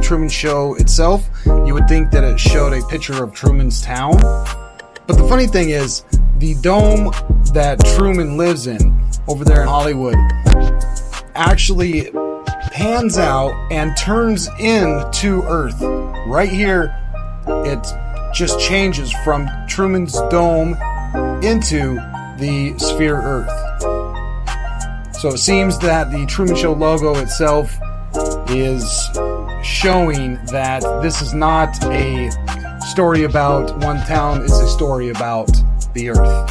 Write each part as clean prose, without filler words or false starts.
Truman Show itself, you would think that it showed a picture of Truman's town. But the funny thing is, the dome that Truman lives in over there in Hollywood actually pans out and turns into Earth. Right here, it just changes from Truman's dome into the sphere Earth. So it seems that the Truman Show logo itself is showing that this is not a story about one town, it's a story about the Earth.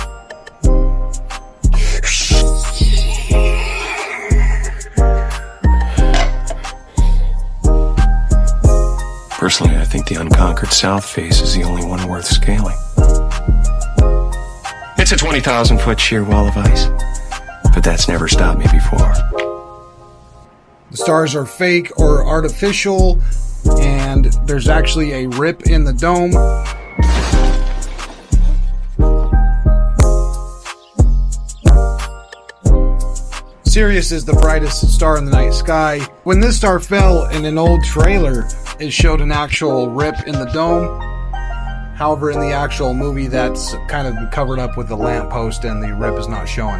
Personally, I think the unconquered south face is the only one worth scaling. It's a 20,000-foot sheer wall of ice, but that's never stopped me before. The stars are fake or artificial, and there's actually a rip in the dome. Sirius is the brightest star in the night sky. When this star fell in an old trailer, it showed an actual rip in the dome. However, in the actual movie, that's kind of covered up with the lamppost and the rip is not shown.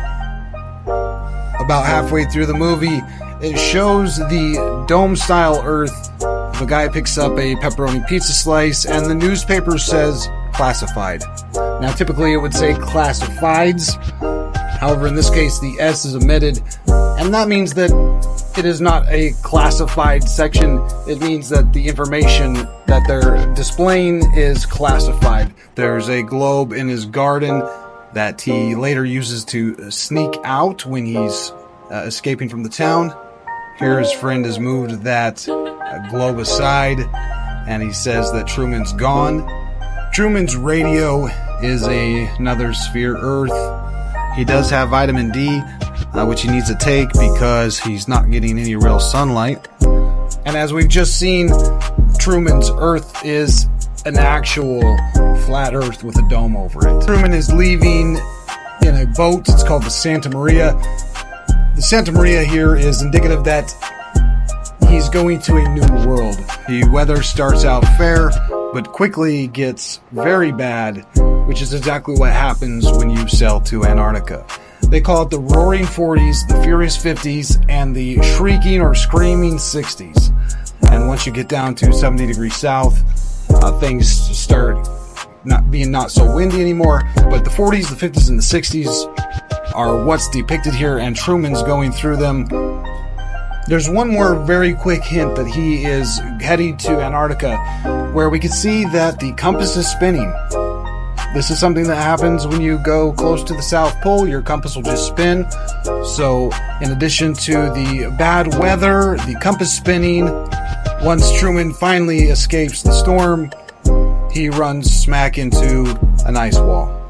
About halfway through the movie, it shows the dome-style Earth. The guy picks up a pepperoni pizza slice and the newspaper says classified. Now, typically it would say classifieds. However, in this case, the S is omitted, and that means that it is not a classified section. It means that the information that they're displaying is classified. There's a globe in his garden that he later uses to sneak out when he's escaping from the town. Here his friend has moved that globe aside, and he says that Truman's gone. Truman's radio is another sphere Earth. He does have vitamin D, which he needs to take because he's not getting any real sunlight. And as we've just seen, Truman's Earth is an actual flat Earth with a dome over it. Truman is leaving in a boat. It's called the Santa Maria. The Santa Maria here is indicative that he's going to a new world. The weather starts out fair, but quickly gets very bad, which is exactly what happens when you sail to Antarctica. They call it the Roaring 40s, the Furious 50s, and the Shrieking or Screaming 60s. And once you get down to 70 degrees south, things start not so windy anymore. But the 40s, the 50s, and the 60s are what's depicted here, and Truman's going through them. There's one more very quick hint that he is heading to Antarctica, where we can see that the compass is spinning. This is something that happens when you go close to the South Pole. Your compass will just spin. So, in addition to the bad weather, the compass spinning, once Truman finally escapes the storm, he runs smack into an ice wall.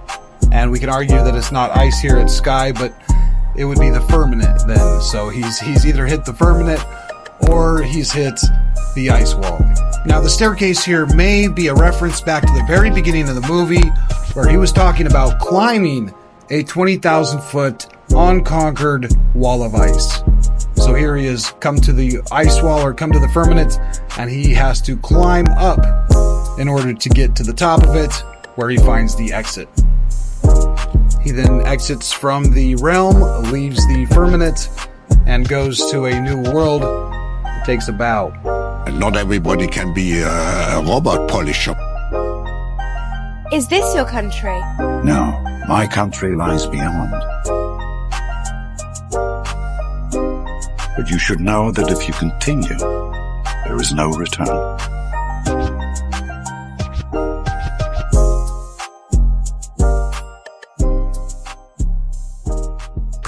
And we can argue that it's not ice here, it's sky, but it would be the firmament then. So he's either hit the firmament or he's hit the ice wall. Now, the staircase here may be a reference back to the very beginning of the movie, where he was talking about climbing a 20,000-foot unconquered wall of ice. So here he is, come to the ice wall or come to the firmament, and he has to climb up in order to get to the top of it, where he finds the exit. He then exits from the realm, leaves the firmament, and goes to a new world. He takes a bow. Not everybody can be a robot polisher. Is this your country? No, my country lies beyond. But you should know that if you continue, there is no return.